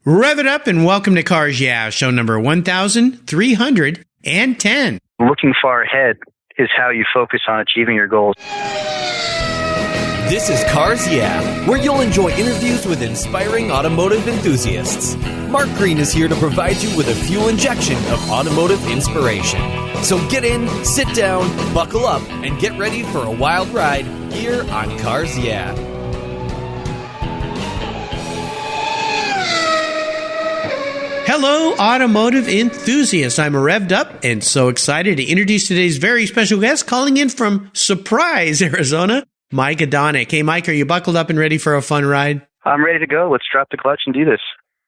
Rev it up and welcome to Cars Yeah, show number 1310. Looking far ahead is how you focus on achieving your goals. This is Cars Yeah, where you'll enjoy interviews with inspiring automotive enthusiasts. Mark Green is here to provide you with a fuel injection of automotive inspiration. So get in, sit down, buckle up, and get ready for a wild ride here on Cars Yeah. Hello, automotive enthusiasts. I'm revved up and so excited to introduce today's very special guest calling in from Surprise, Arizona, Mike Donick. Hey, Mike, are you buckled up and ready for a fun ride? I'm ready to go. Let's drop the clutch and do this.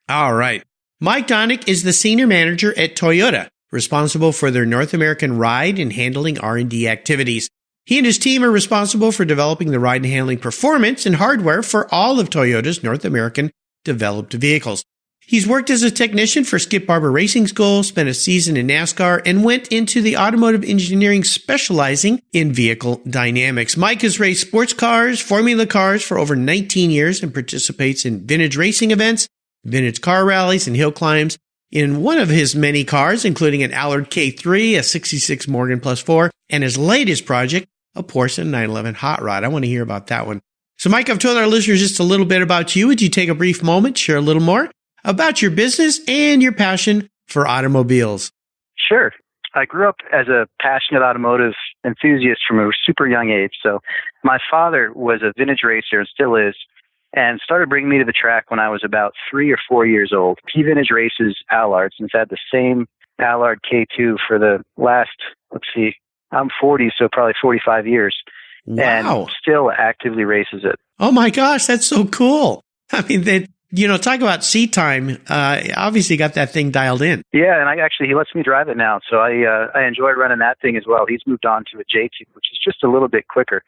All right. Mike Donick is the senior manager at Toyota, responsible for their North American ride and handling R&D activities. He and his team are responsible for developing the ride and handling performance and hardware for all of Toyota's North American developed vehicles. He's worked as a technician for Skip Barber Racing School, spent a season in NASCAR, and went into the Automotive Engineering specializing in vehicle dynamics. Mike has raced sports cars, Formula cars for over 19 years and participates in vintage racing events, vintage car rallies, and hill climbs in one of his many cars, including an Allard K3, a 66 Morgan Plus 4, and his latest project, a Porsche 911 hot rod. I want to hear about that one. So, Mike, I've told our listeners just a little bit about you. Would you take a brief moment, share a little more about your business and your passion for automobiles? Sure. I grew up as a passionate automotive enthusiast from a super young age. So my father was a vintage racer and still is, and started bringing me to the track when I was about 3 or 4 years old. He vintage races Allards and has had the same Allard K2 for the last, I'm 40, so probably 45 years. Wow. And still actively races it. Oh my gosh, that's so cool. I mean, talk about seat time. Obviously got that thing dialed in. Yeah, and he lets me drive it now. So I enjoy running that thing as well. He's moved on to a J2, which is just a little bit quicker.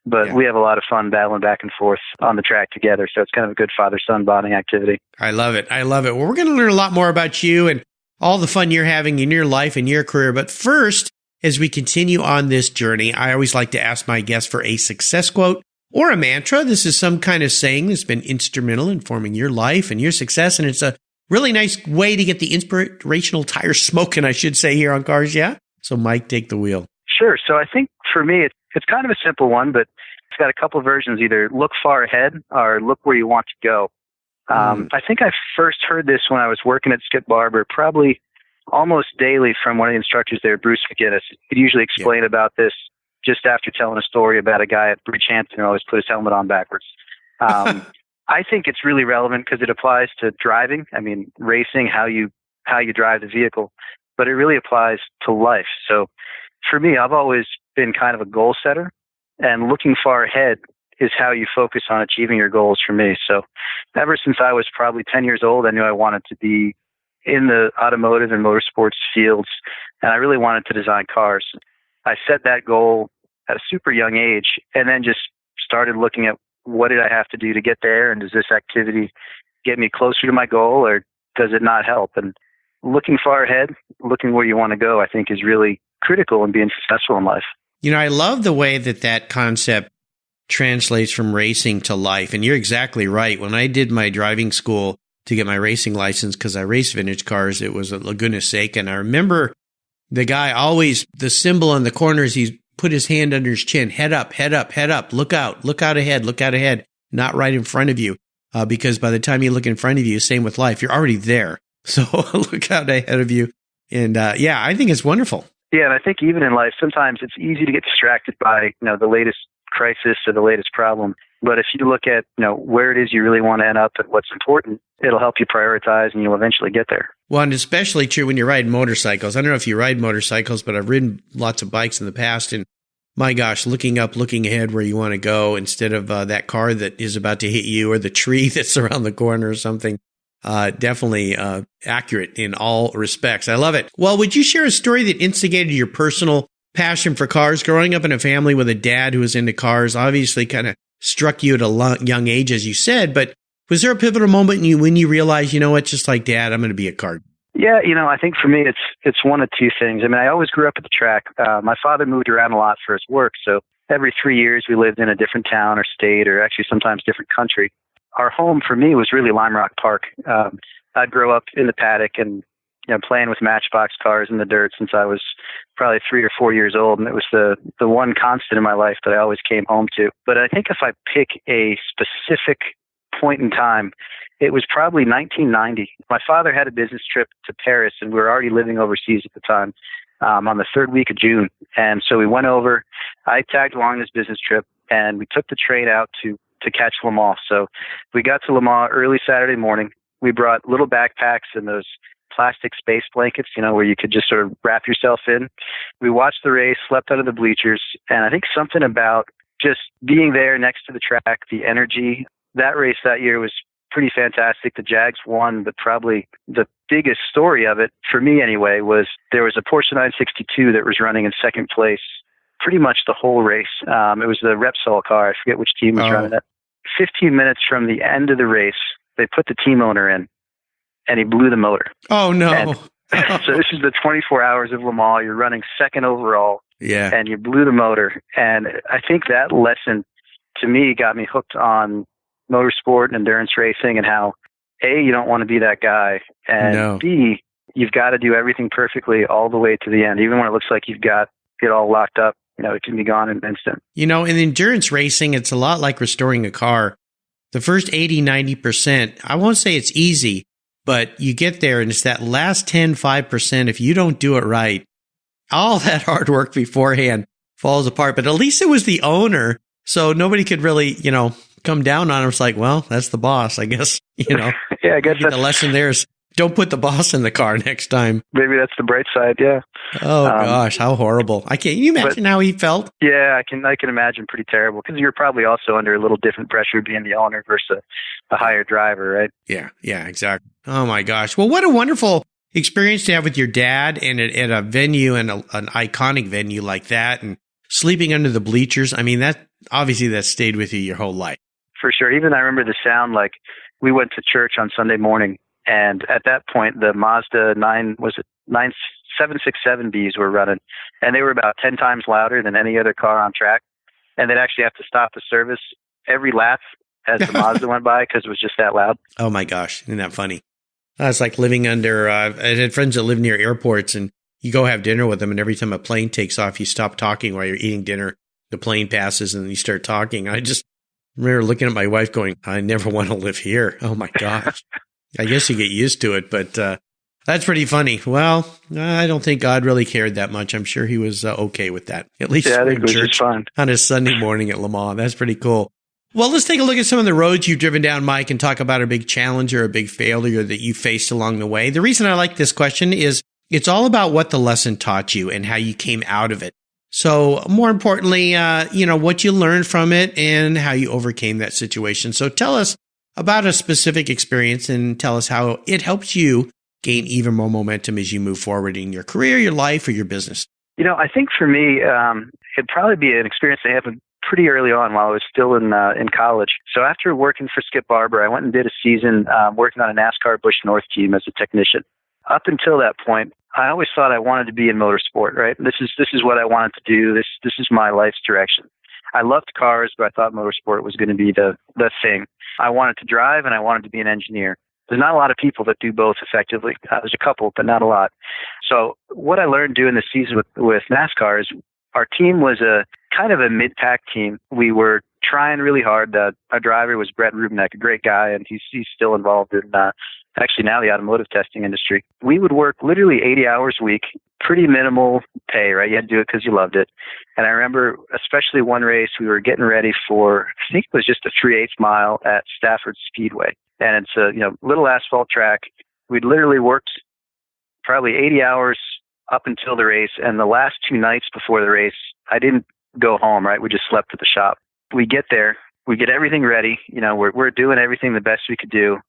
But we have a lot of fun battling back and forth on the track together. So it's kind of a good father-son bonding activity. I love it. Well, we're going to learn a lot more about you and all the fun you're having in your life and your career. But first, as we continue on this journey, I always like to ask my guests for a success quote or a mantra. This is some kind of saying that's been instrumental in forming your life and your success. And it's a really nice way to get the inspirational tires smoking, I should say, here on Cars Yeah. So, Mike, take the wheel. Sure. So I think for me, it's kind of a simple one, but it's got a couple of versions, either look far ahead or look where you want to go. I think I first heard this when I was working at Skip Barber, probably almost daily from one of the instructors there, Bruce McGinnis. He'd usually explain about this just after telling a story about a guy at Bridgehampton who always put his helmet on backwards. I think it's really relevant because it applies to driving. I mean, racing, how you drive the vehicle, but it really applies to life. So for me, I've always been kind of a goal setter, and looking far ahead is how you focus on achieving your goals for me. So ever since I was probably 10 years old, I knew I wanted to be in the automotive and motorsports fields, and I really wanted to design cars. I set that goal at a super young age and then just started looking at what did I have to do to get there, and does this activity get me closer to my goal, or does it not help? And looking far ahead, looking where you want to go, I think is really critical in being successful in life. I love the way that concept translates from racing to life. And you're exactly right. When I did my driving school to get my racing license, because I race vintage cars, it was at Laguna Seca. And I remember the guy always, the symbol on the corners, he's put his hand under his chin, head up, head up, head up, look out ahead, not right in front of you. Because by the time you look in front of you, same with life, you're already there. So look out ahead of you. And I think it's wonderful. Yeah, and I think even in life, sometimes it's easy to get distracted by, the latest crisis or the latest problem. But if you look at, where it is you really want to end up and what's important, it'll help you prioritize and you'll eventually get there. Well, and especially true when you ride motorcycles. I don't know if you ride motorcycles, but I've ridden lots of bikes in the past. And my gosh, looking up, looking ahead where you want to go instead of that car that is about to hit you or the tree that's around the corner or something. Definitely accurate in all respects. I love it. Well, would you share a story that instigated your personal passion for cars? Growing up in a family with a dad who was into cars obviously kind of struck you at a young age, as you said, but was there a pivotal moment when you realized, just like Dad, I'm going to be a car? Yeah, I think for me, it's one of two things. I mean, I always grew up at the track. My father moved around a lot for his work, so every 3 years we lived in a different town or state, or actually sometimes different country. Our home for me was really Lime Rock Park. I'd grow up in the paddock and playing with Matchbox cars in the dirt since I was probably 3 or 4 years old, and it was the one constant in my life that I always came home to. But I think if I pick a specific point in time, it was probably 1990. My father had a business trip to Paris, and we were already living overseas at the time, on the third week of June. And so we went over. I tagged along this business trip, and we took the train out to catch Le Mans. So we got to Le Mans early Saturday morning. We brought little backpacks and those plastic space blankets, where you could just sort of wrap yourself in. We watched the race, slept under the bleachers, and I think something about just being there next to the track, the energy. That race that year was pretty fantastic. The Jags won, but probably the biggest story of it, for me anyway, was there was a Porsche 962 that was running in second place pretty much the whole race. It was the Repsol car. I forget which team was running it. 15 minutes from the end of the race, they put the team owner in, and he blew the motor. Oh, no. So this is the 24 hours of Le Mans. You're running second overall, and you blew the motor. And I think that lesson, to me, got me hooked on motorsport and endurance racing, and how, A, you don't want to be that guy, and B, you've got to do everything perfectly all the way to the end. Even when it looks like you've got it all locked up, it can be gone in an instant. In endurance racing, it's a lot like restoring a car. The first 80, 90%, I won't say it's easy, but you get there and it's that last 5%. If you don't do it right, all that hard work beforehand falls apart. But at least it was the owner, so nobody could really, come down on him. It's like, well, that's the boss, I guess. Yeah, I guess the lesson there is don't put the boss in the car next time. Maybe that's the bright side. Yeah. Oh gosh, how horrible! Can you imagine how he felt? Yeah, I can imagine. Pretty terrible, because you're probably also under a little different pressure being the owner versus a hired driver, right? Yeah, exactly. Oh my gosh! Well, what a wonderful experience to have with your dad, and at a venue, and an iconic venue like that, and sleeping under the bleachers. I mean, that stayed with you your whole life. For sure. Even I remember the sound. Like, we went to church on Sunday morning, and at that point, the Mazda 767Bs were running, and they were about 10 times louder than any other car on track. And they'd actually have to stop the service every lap as the Mazda went by, because it was just that loud. Oh my gosh. Isn't that funny? It's like living under, I had friends that live near airports, and you go have dinner with them, and every time a plane takes off, you stop talking while you're eating dinner. The plane passes and you start talking. I just remember looking at my wife going, I never want to live here. Oh my gosh. I guess you get used to it, but that's pretty funny. Well, I don't think God really cared that much. I'm sure he was okay with that. At least I think it was church just fun on a Sunday morning at Le Mans. That's pretty cool. Well, let's take a look at some of the roads you've driven down, Mike, and talk about a big challenge or a big failure that you faced along the way. The reason I like this question is it's all about what the lesson taught you and how you came out of it. So more importantly, what you learned from it and how you overcame that situation. So tell us about a specific experience and tell us how it helps you gain even more momentum as you move forward in your career, your life, or your business. I think for me, it'd probably be an experience that happened pretty early on while I was still in college. So after working for Skip Barber, I went and did a season working on a NASCAR Busch North team as a technician. Up until that point, I always thought I wanted to be in motorsport, right? This is what I wanted to do. This is my life's direction. I loved cars, but I thought motorsport was going to be the thing. I wanted to drive, and I wanted to be an engineer. There's not a lot of people that do both effectively. There's a couple, but not a lot. So what I learned doing this season with NASCAR is our team was a kind of a mid-pack team. We were trying really hard. Our driver was Brett Rubenek, a great guy, and he's still involved in actually now the automotive testing industry. We would work literally 80 hours a week, pretty minimal pay, right? You had to do it because you loved it. And I remember especially one race, we were getting ready for, I think it was just a 3/8 mile at Stafford Speedway. And it's a little asphalt track. We'd literally worked probably 80 hours up until the race. And the last 2 nights before the race, I didn't go home, right? We just slept at the shop. We get there, we get everything ready. We're doing everything the best we could do.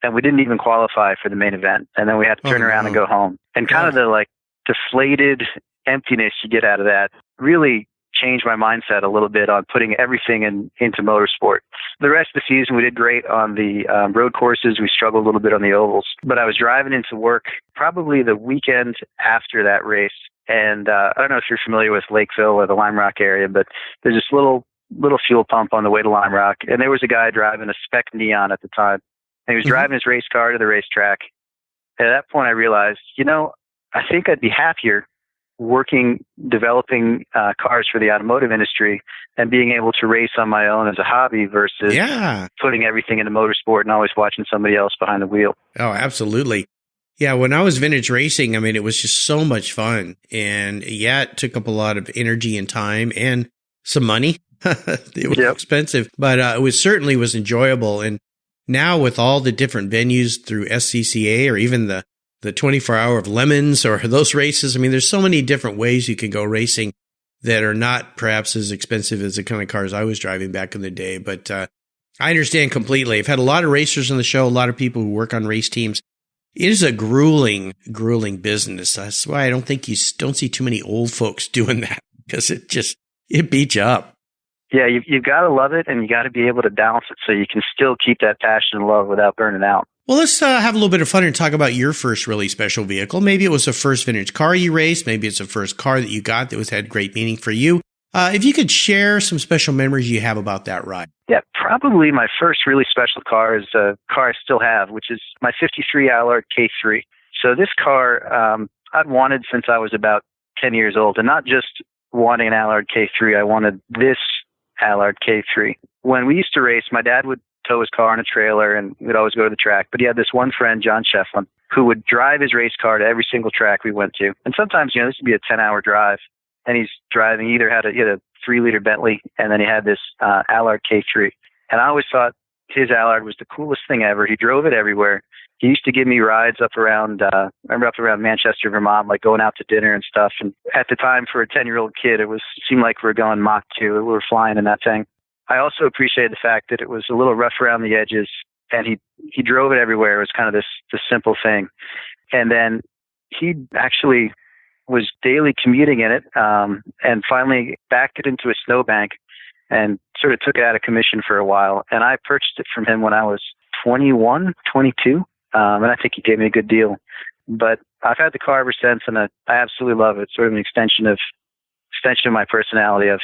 And we didn't even qualify for the main event. And then we had to turn around and go home. And kind of the deflated emptiness you get out of that really changed my mindset a little bit on putting everything into motorsport. The rest of the season, we did great on the road courses. We struggled a little bit on the ovals. But I was driving into work probably the weekend after that race. And I don't know if you're familiar with Lakeville or the Lime Rock area, but there's this little fuel pump on the way to Lime Rock. And there was a guy driving a spec Neon at the time. And he was driving his race car to the racetrack, at that point I realized, I think I'd be happier developing cars for the automotive industry and being able to race on my own as a hobby versus putting everything into motorsport and always watching somebody else behind the wheel. Oh, absolutely. Yeah, when I was vintage racing, I mean, it was just so much fun. And it took up a lot of energy and time and some money. It was expensive, but it certainly was enjoyable. And now with all the different venues through SCCA or even the 24-hour of Lemons or those races, I mean, there's so many different ways you can go racing that are not perhaps as expensive as the kind of cars I was driving back in the day. But I understand completely. I've had a lot of racers on the show, a lot of people who work on race teams. It is a grueling business. That's why I don't think you don't see too many old folks doing that, because it beats you up. Yeah, you've got to love it, and you got to be able to balance it so you can still keep that passion and love without burning out. Well, let's have a little bit of fun and talk about your first really special vehicle. Maybe it was the first vintage car you raced. Maybe it's the first car that you got that had great meaning for you. If you could share some special memories you have about that ride. Yeah, probably my first really special car is a car I still have, which is my 53 Allard K3. So this car I'd wanted since I was about 10 years old, and not just wanting an Allard K3. I wanted this Allard K3. When we used to race, my dad would tow his car on a trailer and we'd always go to the track. But he had this one friend, John Shefflin, who would drive his race car to every single track we went to. And sometimes, this would be a 10-hour drive. And he's driving, he had a 3-liter Bentley, and then he had this Allard K3. And I always thought his Allard was the coolest thing ever. He drove it everywhere. He used to give me rides up around Manchester, Vermont, like going out to dinner and stuff. And at the time, for a 10-year-old kid, it seemed like we were going Mach 2. We were flying in that thing. I also appreciated the fact that it was a little rough around the edges, and he drove it everywhere. It was kind of this simple thing. And then he actually was daily commuting in it, and finally backed it into a snowbank and sort of took it out of commission for a while. And I purchased it from him when I was 21, 22, and I think he gave me a good deal. But I've had the car ever since, and I absolutely love it. It's sort of an extension of my personality. I've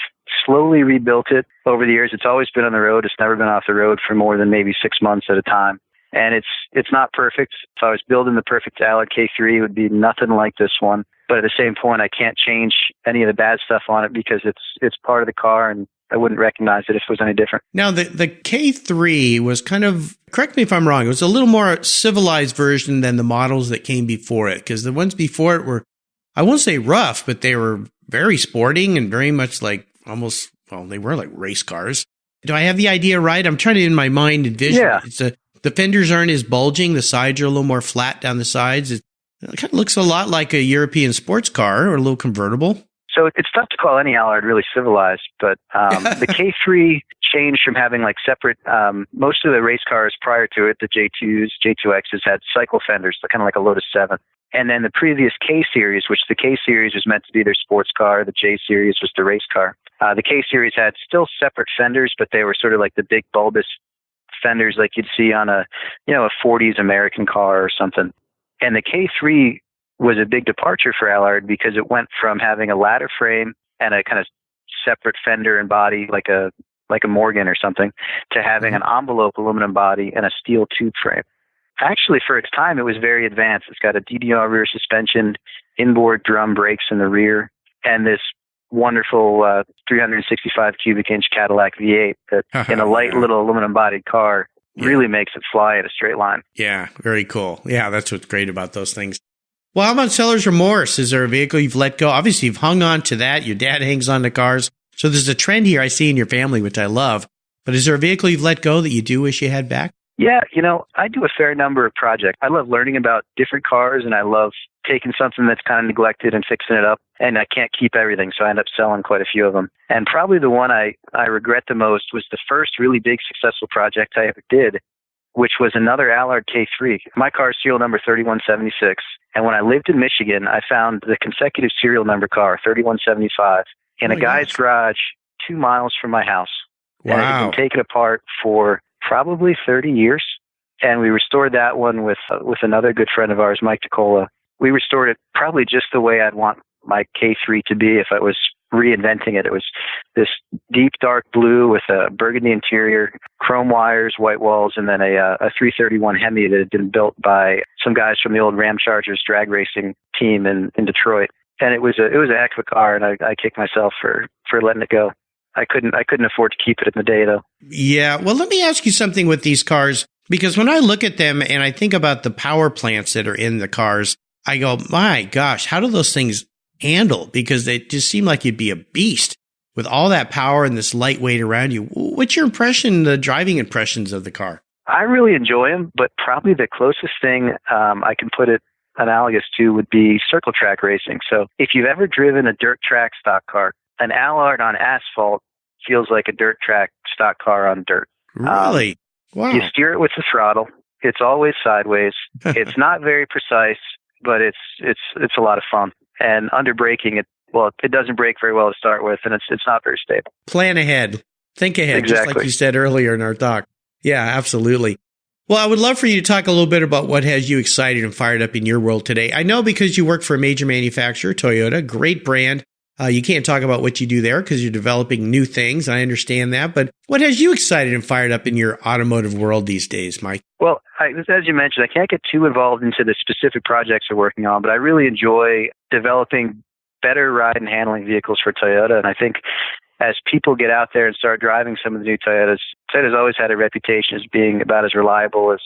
slowly rebuilt it over the years. It's always been on the road. It's never been off the road for more than maybe 6 months at a time. And it's not perfect. If I was building the perfect Allard K3, it would be nothing like this one. But at the same point, I can't change any of the bad stuff on it because it's part of the car, and I wouldn't recognize it if it was any different. Now, the K3 was kind of, correct me if I'm wrong, it was a little more civilized version than the models that came before it, because the ones before it were, I won't say rough, but they were very sporting and very much like they were like race cars. Do I have the idea right? I'm trying to, in my mind, envision. Yeah. The fenders aren't as bulging. The sides are a little more flat down the sides. It kind of looks a lot like a European sports car or a little convertible. So it's tough to call any Allard really civilized, but the K3 changed from having like separate, most of the race cars prior to it, the J2s, J2Xs had cycle fenders, kind of like a Lotus 7. And then the previous K-Series, which the K-Series was meant to be their sports car, the J-Series was the race car. The K-Series had still separate fenders, but they were sort of like the big bulbous fenders like you'd see on a 40s American car or something. And the K3 was a big departure for Allard because it went from having a ladder frame and a kind of separate fender and body like a Morgan or something to having an envelope aluminum body and a steel tube frame. Actually, for its time, it was very advanced. It's got a DDR rear suspension, inboard drum brakes in the rear, and this wonderful 365 cubic inch Cadillac V8 that in a light little aluminum bodied car really makes it fly in a straight line. Yeah, very cool. Yeah, that's what's great about those things. Well, how about seller's remorse? Is there a vehicle you've let go? Obviously, you've hung on to that. Your dad hangs on to cars. So there's a trend here I see in your family, which I love. But is there a vehicle you've let go that you do wish you had back? Yeah, I do a fair number of projects. I love learning about different cars, and I love taking something that's kind of neglected and fixing it up. And I can't keep everything, so I end up selling quite a few of them. And probably the one I regret the most was the first really big successful project I ever did, which was another Allard K3. My car is serial number 3176. And when I lived in Michigan, I found the consecutive serial number car, 3175, in a guy's garage 2 miles from my house. Wow. And it had been taken apart for probably 30 years. And we restored that one with another good friend of ours, Mike DeCola. We restored it probably just the way I'd want my K3 to be if I was reinventing it. It was this deep dark blue with a burgundy interior, chrome wires, white walls, and then a 331 Hemi that had been built by some guys from the old Ram Chargers drag racing team in Detroit. And it was a heck of a car, and I kicked myself for letting it go. I couldn't afford to keep it in the day, though. Yeah. Well, let me ask you something with these cars, because when I look at them and I think about the power plants that are in the cars, I go, my gosh, how do those things handle? Because they just seem like you'd be a beast with all that power and this lightweight around you. What's your impression, the driving impressions of the car? I really enjoy them, but probably the closest thing I can put it analogous to would be circle track racing. So if you've ever driven a dirt track stock car, an Allard on asphalt feels like a dirt track stock car on dirt. Really? Wow. You steer it with the throttle. It's always sideways. It's not very precise, but it's a lot of fun. And under braking, it doesn't brake very well to start with, and it's not very stable. Plan ahead. Think ahead, exactly. Just like you said earlier in our talk. Yeah, absolutely. Well, I would love for you to talk a little bit about what has you excited and fired up in your world today. I know because you work for a major manufacturer, Toyota, great brand. You can't talk about what you do there because you're developing new things. I understand that. But what has you excited and fired up in your automotive world these days, Mike? Well, as you mentioned, I can't get too involved into the specific projects we're working on, but I really enjoy developing better ride and handling vehicles for Toyota. And I think as people get out there and start driving some of the new Toyotas, Toyota's always had a reputation as being about as reliable as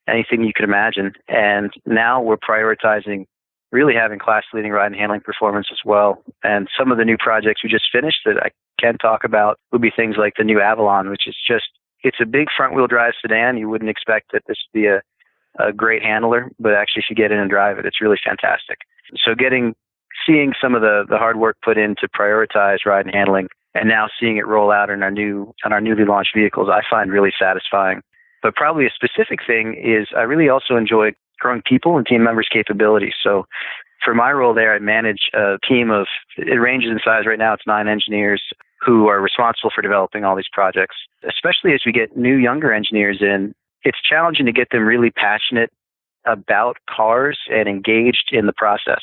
anything you could imagine. And now we're prioritizing really having class-leading ride and handling performance as well. And some of the new projects we just finished that I can talk about would be things like the new Avalon, which is it's a big front-wheel drive sedan. You wouldn't expect that this would be a great handler, but actually if you get in and drive it, it's really fantastic. So seeing some of the hard work put in to prioritize ride and handling, and now seeing it roll out on our newly launched vehicles, I find really satisfying. But probably a specific thing is I really also enjoy growing people and team members' capabilities. So for my role there, I manage a team it ranges in size. Right now it's 9 engineers who are responsible for developing all these projects. Especially as we get new, younger engineers in, it's challenging to get them really passionate about cars and engaged in the process.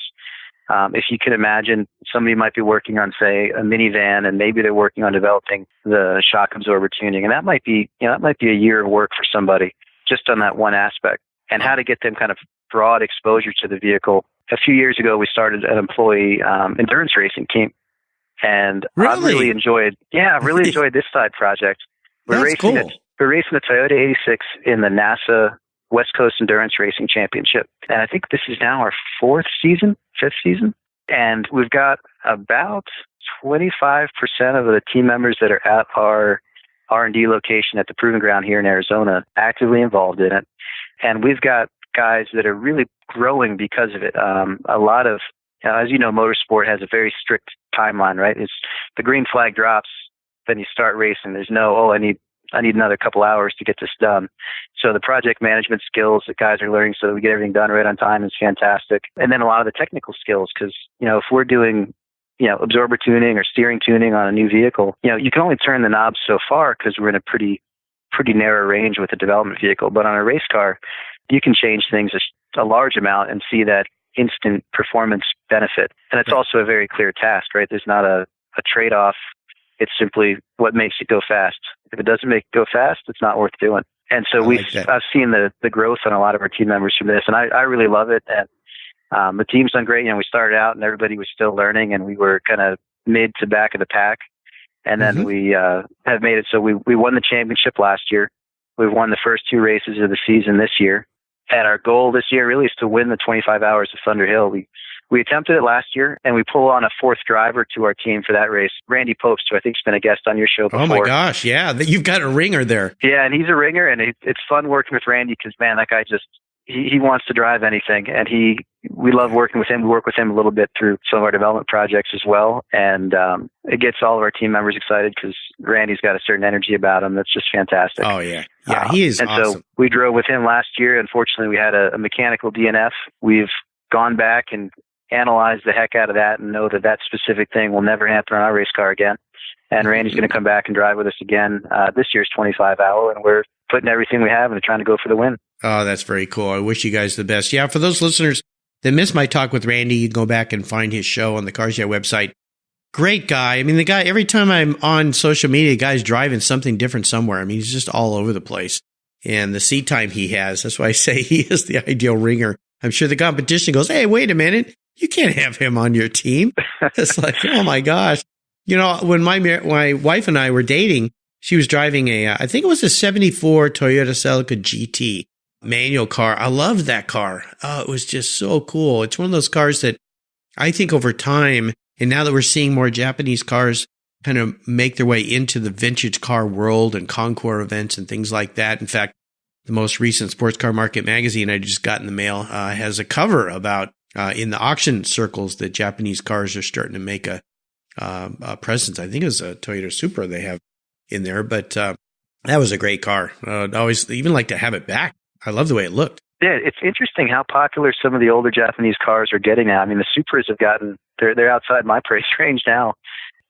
If you can imagine, somebody might be working on, say, a minivan, and maybe they're working on developing the shock absorber tuning, and that might be a year of work for somebody just on that one aspect. And how to get them kind of broad exposure to the vehicle. A few years ago, we started an employee endurance racing team, and really? I really enjoyed this side project. We're racing the Toyota 86 in the NASA West Coast Endurance Racing Championship. And I think this is now our 5th season. And we've got about 25% of the team members that are at our R&D location at the Proving Ground here in Arizona actively involved in it. And we've got guys that are really growing because of it. A lot of, as you know, motorsport has a very strict timeline, right? It's the green flag drops, then you start racing. There's no, I need another couple hours to get this done. So the project management skills that guys are learning so that we get everything done right on time is fantastic. And then a lot of the technical skills, because, if we're doing, absorber tuning or steering tuning on a new vehicle, you can only turn the knobs so far because we're in a pretty narrow range with a development vehicle. But on a race car, you can change things a large amount and see that instant performance benefit. And it's also a very clear task, right? There's not a trade-off. It's simply what makes it go fast. If it doesn't make it go fast, it's not worth doing. And so I've seen the growth on a lot of our team members from this, and I really love it. And the team's done great. We started out and everybody was still learning, and we were kind of mid to back of the pack. And then we have made it so we won the championship last year. We've won the first 2 races of the season this year. And our goal this year really is to win the 25 Hours of Thunder Hill. We attempted it last year, and we pull on a 4th driver to our team for that race, Randy Popes, who I think has been a guest on your show before. Oh, my gosh, yeah. You've got a ringer there. Yeah, and he's a ringer, and it's fun working with Randy because, man, that guy he wants to drive anything, and we love working with him. We work with him a little bit through some of our development projects as well, and it gets all of our team members excited because Randy's got a certain energy about him that's just fantastic. Oh, yeah. Yeah, he is awesome. So we drove with him last year. Unfortunately, we had a mechanical DNF. We've gone back and analyze the heck out of that and know that specific thing will never happen on our race car again. And Randy's going to come back and drive with us again this year's 25 Hour, and we're putting everything we have and trying to go for the win. Oh, that's very cool. I wish you guys the best. Yeah, for those listeners that missed my talk with Randy, you can go back and find his show on the Cars Yeah website. Great guy. I mean, the guy, every time I'm on social media, the guy's driving something different somewhere. I mean, he's just all over the place. And the seat time he has, that's why I say he is the ideal ringer. I'm sure the competition goes, hey, wait a minute. You can't have him on your team. It's like, oh my gosh. You know, when my wife and I were dating, she was driving I think it was a 74 Toyota Celica GT manual car. I loved that car. Oh, it was just so cool. It's one of those cars that I think over time, and now that we're seeing more Japanese cars kind of make their way into the vintage car world and concours events and things like that. In fact, the most recent Sports Car Market magazine I just got in the mail has a cover about in the auction circles that Japanese cars are starting to make a presence. I think it was a Toyota Supra they have in there, but that was a great car. I'd always even like to have it back. I love the way it looked. Yeah, it's interesting how popular some of the older Japanese cars are getting now. I mean, the Supras have gotten, they're outside my price range now.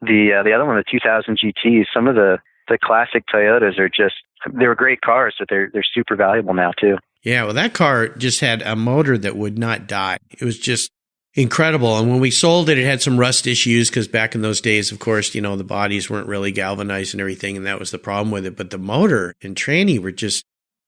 The other one, the 2000 GTs, some of the classic Toyotas are just, they were great cars, but they're super valuable now too. Yeah, well, that car just had a motor that would not die. It was just incredible. And when we sold it, it had some rust issues because back in those days, of course, you know, the bodies weren't really galvanized and everything, and that was the problem with it. But the motor and tranny were just,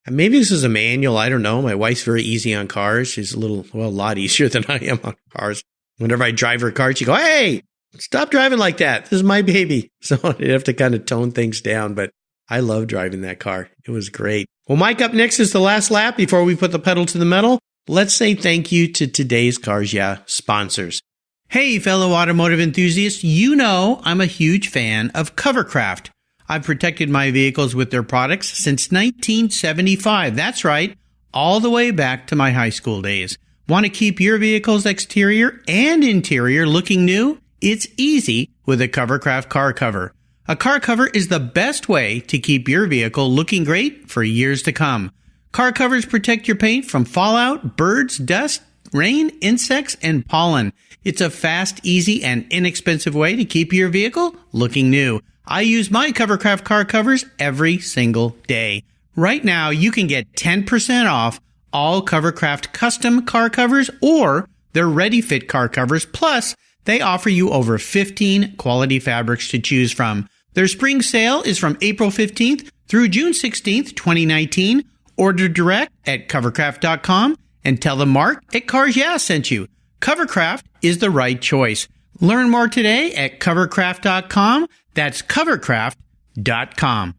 maybe this is a manual, I don't know. My wife's very easy on cars. She's a lot easier than I am on cars. Whenever I drive her car, she go, hey, stop driving like that. This is my baby. So I'd have to kind of tone things down, but I love driving that car. It was great. Well, Mike, up next is the last lap before we put the pedal to the metal. Let's say thank you to today's Cars Yeah sponsors. Hey, fellow automotive enthusiasts, you know I'm a huge fan of Covercraft. I've protected my vehicles with their products since 1975. That's right, all the way back to my high school days. Want to keep your vehicle's exterior and interior looking new? It's easy with a Covercraft car cover. A car cover is the best way to keep your vehicle looking great for years to come. Car covers protect your paint from fallout, birds, dust, rain, insects, and pollen. It's a fast, easy, and inexpensive way to keep your vehicle looking new. I use my Covercraft car covers every single day. Right now, you can get 10% off all Covercraft custom car covers or their ready-fit car covers. Plus, they offer you over 15 quality fabrics to choose from. Their spring sale is from April 15th through June 16th, 2019. Order direct at covercraft.com and tell them Mark at Cars Yeah sent you. Covercraft is the right choice. Learn more today at covercraft.com. That's covercraft.com.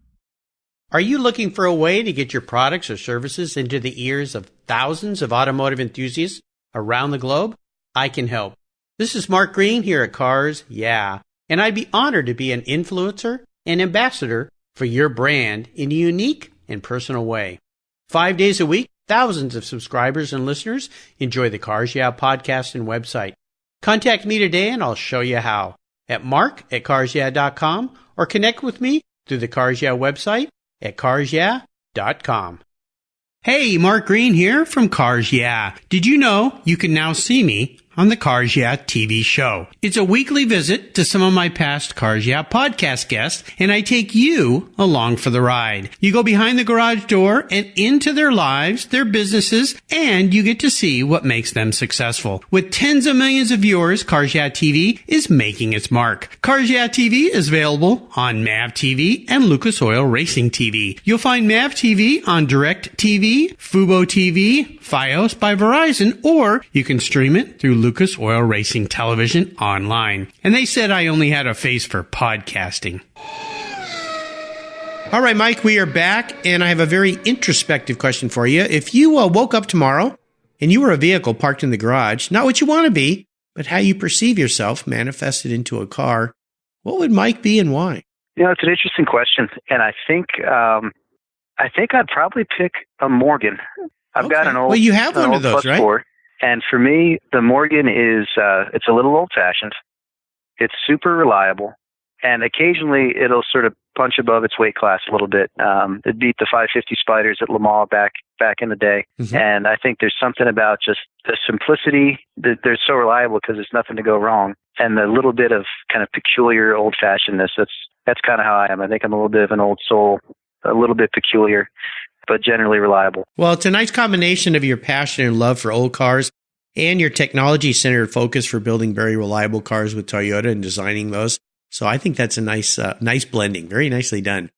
Are you looking for a way to get your products or services into the ears of thousands of automotive enthusiasts around the globe? I can help. This is Mark Green here at Cars Yeah, and I'd be honored to be an influencer and ambassador for your brand in a unique and personal way. 5 days a week, thousands of subscribers and listeners enjoy the Cars Yeah podcast and website. Contact me today and I'll show you how at mark@carsyeah.com or connect with me through the Cars Yeah website at carsyeah.com. Hey, Mark Green here from Cars Yeah. Did you know you can now see me on the Cars Yeah TV show? It's a weekly visit to some of my past Cars Yeah podcast guests, and I take you along for the ride. You go behind the garage door and into their lives, their businesses, and you get to see what makes them successful. With tens of millions of viewers, Cars Yeah TV is making its mark. Cars Yeah TV is available on MAV TV and Lucas Oil Racing TV. You'll find MAV TV on Direct TV, Fubo TV, Fios by Verizon, or you can stream it through Lucas Oil Racing Television online. And they said I only had a face for podcasting. All right, Mike, we are back, and I have a very introspective question for you. If you woke up tomorrow and you were a vehicle parked in the garage, not what you want to be, but how you perceive yourself manifested into a car, what would Mike be and why? You know, it's an interesting question, and I think I'd probably pick a Morgan. I've got an old. Well, you have one of those, right? Four. And for me, the Morgan is, it's a little old-fashioned. It's super reliable. And occasionally, it'll sort of punch above its weight class a little bit. It beat the 550 Spiders at Le Mans back in the day. Mm-hmm. And I think there's something about just the simplicity that they're so reliable because there's nothing to go wrong. And the little bit of kind of peculiar old-fashionedness, that's kind of how I am. I think I'm a little bit of an old soul, a little bit peculiar, but generally reliable. Well, it's a nice combination of your passion and love for old cars and your technology-centered focus for building very reliable cars with Toyota and designing those. So I think that's a nice blending. Very nicely done.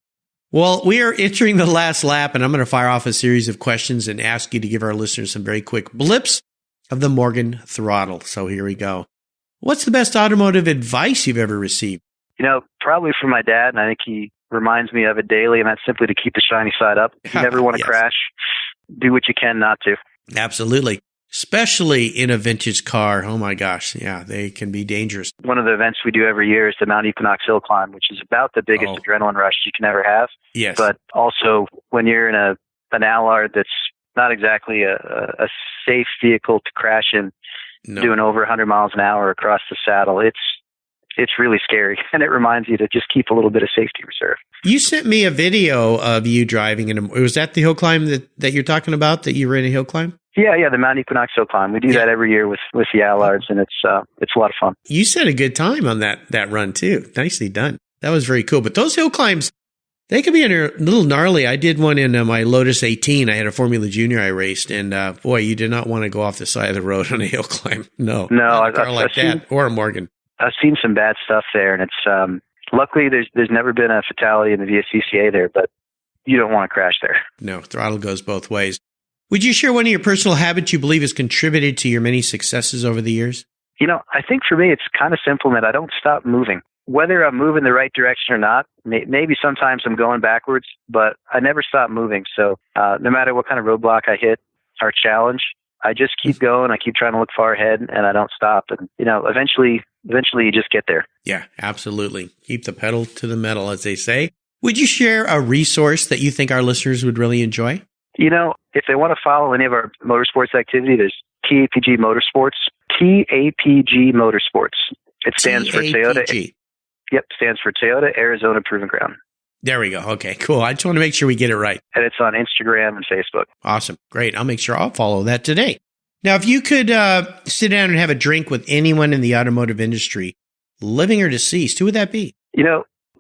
Well, we are entering the last lap, and I'm going to fire off a series of questions and ask you to give our listeners some very quick blips of the Morgan throttle. So here we go. What's the best automotive advice you've ever received? Probably from my dad, and I think he reminds me of it daily, and that's simply to keep the shiny side up. If you never want to crash, do what you can not to. Absolutely. Especially in a vintage car. Oh my gosh. Yeah, they can be dangerous. One of the events we do every year is the Mount Equinox Hill Climb, which is about the biggest adrenaline rush you can ever have. Yes. But also when you're in an Allard that's not exactly a safe vehicle to crash in, doing over 100 miles an hour across the saddle, it's really scary. And it reminds you to just keep a little bit of safety reserve. You sent me a video of you driving in was that the hill climb that you're talking about, that you were in a hill climb? Yeah, the Mount Equinox Hill Climb. We do that every year with the Allards, and it's a lot of fun. You set a good time on that run, too. Nicely done. That was very cool. But those hill climbs, they can be a little gnarly. I did one in my Lotus 18. I had a Formula Junior I raced, and boy, you did not want to go off the side of the road on a hill climb. No, a car like that, or a Morgan. I've seen some bad stuff there, and it's luckily there's never been a fatality in the VSCCA there, but you don't want to crash there. No, throttle goes both ways. Would you share one of your personal habits you believe has contributed to your many successes over the years? I think for me, it's kind of simple that I don't stop moving. Whether I'm moving the right direction or not, maybe sometimes I'm going backwards, but I never stop moving. So no matter what kind of roadblock I hit or challenge, I just keep going. I keep trying to look far ahead, and I don't stop. And, eventually you just get there. Yeah, absolutely. Keep the pedal to the metal, as they say. Would you share a resource that you think our listeners would really enjoy? If they want to follow any of our motorsports activity, there's TAPG Motorsports. TAPG Motorsports. It stands for Toyota. Yep, stands for Toyota Arizona Proving Ground. There we go. Okay, cool. I just want to make sure we get it right. And it's on Instagram and Facebook. Awesome. Great. I'll make sure I'll follow that today. Now, if you could sit down and have a drink with anyone in the automotive industry, living or deceased, who would that be?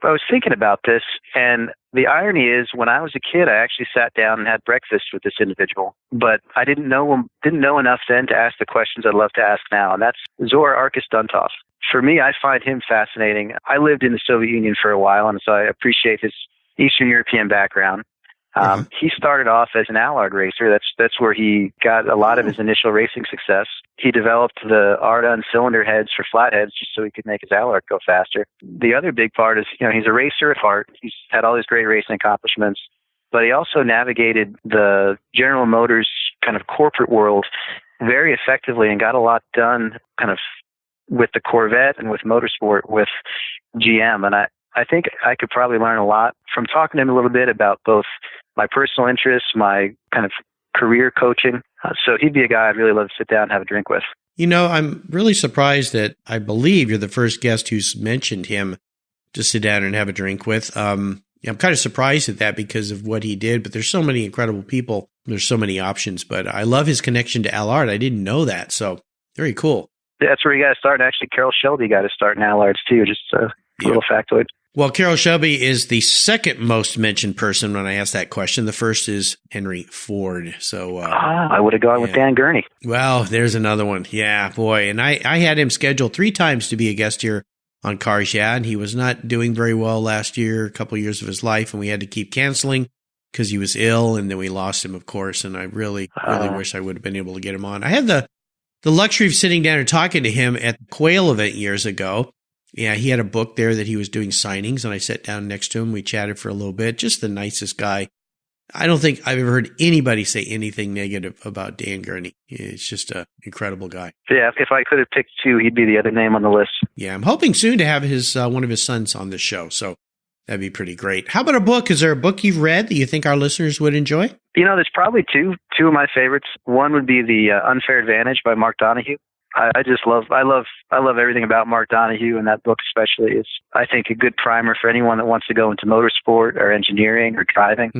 I was thinking about this, and the irony is, when I was a kid, I actually sat down and had breakfast with this individual, but I didn't know enough then to ask the questions I'd love to ask now, and that's Zor Arkus Duntov. For me, I find him fascinating. I lived in the Soviet Union for a while, and so I appreciate his Eastern European background. He started off as an Allard racer. That's where he got a lot of his initial racing success. He developed the R&amp cylinder heads for flatheads just so he could make his Allard go faster. The other big part is, he's a racer at heart. He's had all these great racing accomplishments, but he also navigated the General Motors kind of corporate world very effectively and got a lot done kind of with the Corvette and with motorsport with GM. And I think I could probably learn a lot from talking to him a little bit about both my personal interests, my kind of career coaching. So he'd be a guy I'd really love to sit down and have a drink with. I'm really surprised that I believe you're the first guest who's mentioned him to sit down and have a drink with. I'm kind of surprised at that because of what he did, but there's so many incredible people. There's so many options, but I love his connection to Allard. I didn't know that. So very cool. That's where you got to start. Actually, Carroll Shelby got to start in Allards too. Just a little factoid. Well, Carroll Shelby is the second most mentioned person when I asked that question. The first is Henry Ford. So I would have gone with Dan Gurney. Well, there's another one. Yeah, boy. And I had him scheduled 3 times to be a guest here on Cars Yeah, and he was not doing very well last year, a couple of years of his life, and we had to keep canceling because he was ill, and then we lost him, of course, and I really wish I would have been able to get him on. I had the luxury of sitting down and talking to him at the Quail event years ago. Yeah, he had a book there that he was doing signings, and I sat down next to him. We chatted for a little bit. Just the nicest guy. I don't think I've ever heard anybody say anything negative about Dan Gurney. He's just an incredible guy. Yeah, if I could have picked 2, he'd be the other name on the list. Yeah, I'm hoping soon to have his one of his sons on the show, so that'd be pretty great. How about a book? Is there a book you've read that you think our listeners would enjoy? There's probably two of my favorites. One would be The Unfair Advantage by Mark Donohue. I love everything about Mark Donohue, and that book especially is, I think, a good primer for anyone that wants to go into motorsport or engineering or driving.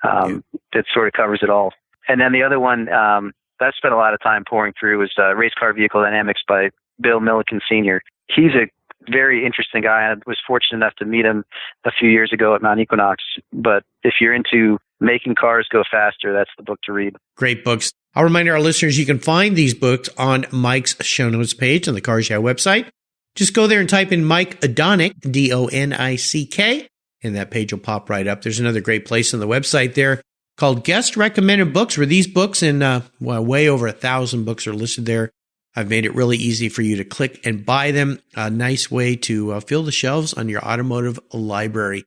It sort of covers it all. And then the other one that I spent a lot of time pouring through is Race Car Vehicle Dynamics by Bill Milliken Sr. He's a very interesting guy. I was fortunate enough to meet him a few years ago at Mount Equinox. But if you're into making cars go faster, that's the book to read. Great books. I'll remind our listeners you can find these books on Mike's show notes page on the Cars Yeah website. Just go there and type in Mike Donick, Donick, and that page will pop right up. There's another great place on the website there called Guest Recommended Books, where these books and way over 1,000 books are listed there. I've made it really easy for you to click and buy them. A nice way to fill the shelves on your automotive library.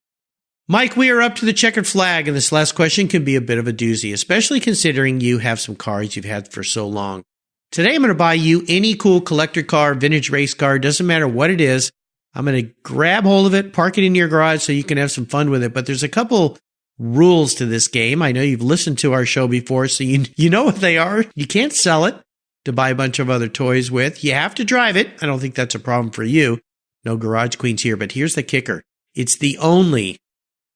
Mike, we are up to the checkered flag, and this last question can be a bit of a doozy, especially considering you have some cars you've had for so long. Today, I'm going to buy you any cool collector car, vintage race car, doesn't matter what it is. I'm going to grab hold of it, park it in your garage so you can have some fun with it. But there's a couple rules to this game. I know you've listened to our show before, so you know what they are. You can't sell it to buy a bunch of other toys with. You have to drive it. I don't think that's a problem for you. No garage queens here, but here's the kicker. It's the only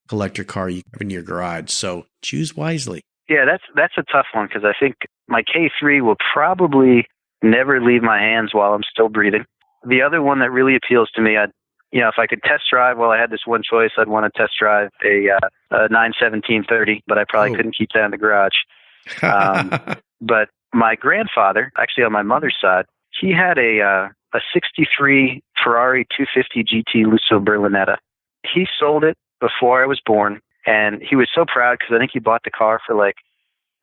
collector car you have in your garage, so choose wisely. Yeah, that's a tough one because I think my K3 will probably never leave my hands while I'm still breathing. The other one that really appeals to me, if I could test drive, well, I had this one choice. I'd want to test drive a 91730, but I probably couldn't keep that in the garage. But my grandfather, actually on my mother's side, he had a 63 Ferrari 250 GT Lusso Berlinetta. He sold it before I was born, and he was so proud because I think he bought the car for like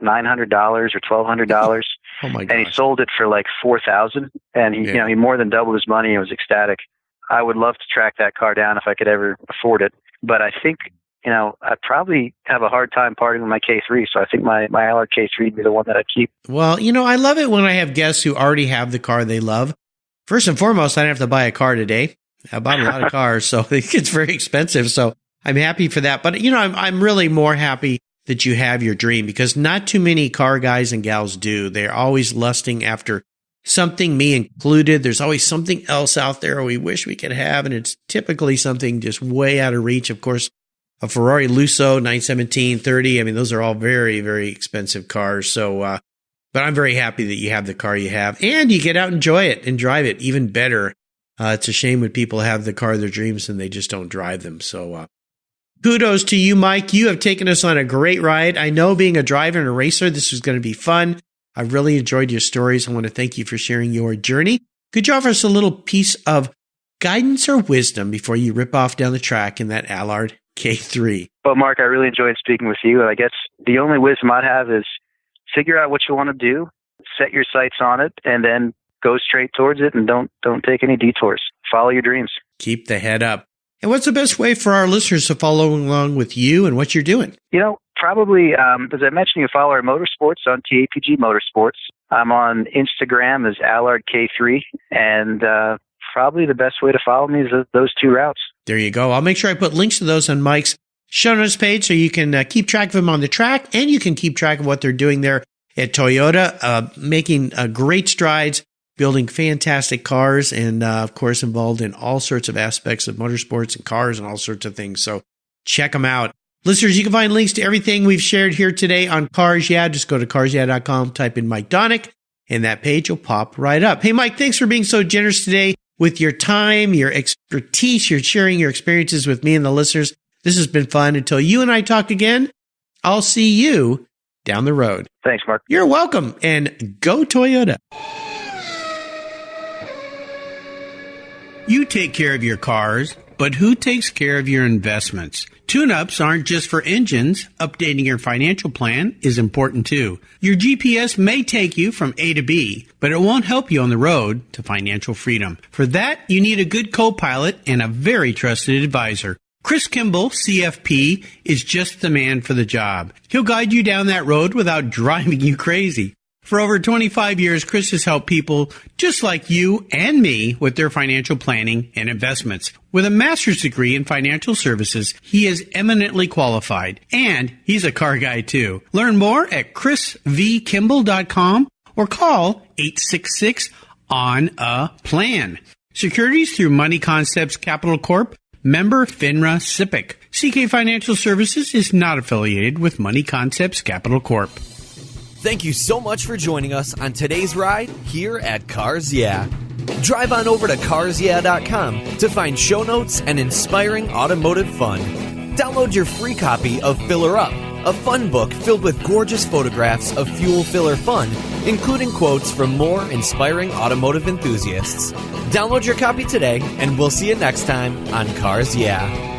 $900 or $1,200. Oh my gosh. And he sold it for like $4,000, and he more than doubled his money and was ecstatic. I would love to track that car down if I could ever afford it, but I think I'd probably have a hard time parting with my K3, so I think my Allard K3 would be the one that I'd keep. Well, I love it when I have guests who already have the car they love. First and foremost, I don't have to buy a car today. I bought a lot of cars, so it's very expensive, so I'm happy for that. But, I'm really more happy that you have your dream because not too many car guys and gals do. They're always lusting after something, me included. There's always something else out there we wish we could have, and it's typically something just way out of reach. Of course, a Ferrari Lusso 91730. I mean, those are all very, very expensive cars. So, but I'm very happy that you have the car you have, and you get out and enjoy it and drive it even better. It's a shame when people have the car of their dreams and they just don't drive them. So, kudos to you, Mike. You have taken us on a great ride. I know being a driver and a racer, this was going to be fun. I really enjoyed your stories. I want to thank you for sharing your journey. Could you offer us a little piece of guidance or wisdom before you rip off down the track in that Allard K3? Well, Mark, I really enjoyed speaking with you. And I guess the only wisdom I'd have is figure out what you want to do, set your sights on it, and then go straight towards it and don't take any detours. Follow your dreams. Keep the head up. And what's the best way for our listeners to follow along with you and what you're doing? Probably, as I mentioned, you follow our motorsports on TAPG Motorsports. I'm on Instagram as Allard K3, and probably the best way to follow me is those two routes. There you go. I'll make sure I put links to those on Mike's show notes page so you can keep track of him on the track, and you can keep track of what they're doing there at Toyota, making great strides, building fantastic cars, and, of course, involved in all sorts of aspects of motorsports and cars and all sorts of things. So check them out. Listeners, you can find links to everything we've shared here today on Cars Yeah. Just go to carsyeah.com, type in Mike Donick, and that page will pop right up. Hey, Mike, thanks for being so generous today with your time, your expertise, your sharing your experiences with me and the listeners. This has been fun. Until you and I talk again, I'll see you down the road. Thanks, Mark. You're welcome, and go Toyota. You take care of your cars, but who takes care of your investments? Tune-ups aren't just for engines. Updating your financial plan is important too. Your GPS may take you from A to B, but it won't help you on the road to financial freedom. For that, you need a good co-pilot and a very trusted advisor. Chris Kimball, CFP, is just the man for the job. He'll guide you down that road without driving you crazy. For over 25 years, Chris has helped people just like you and me with their financial planning and investments. With a master's degree in financial services, he is eminently qualified, and he's a car guy too. Learn more at chrisvkimball.com or call 866-ON-A-PLAN. Securities through Money Concepts Capital Corp., member FINRA SIPC. CK Financial Services is not affiliated with Money Concepts Capital Corp. Thank you so much for joining us on today's ride here at Cars Yeah. Drive on over to carsyeah.com to find show notes and inspiring automotive fun. Download your free copy of Filler Up, a fun book filled with gorgeous photographs of fuel filler fun, including quotes from more inspiring automotive enthusiasts. Download your copy today, and we'll see you next time on Cars Yeah!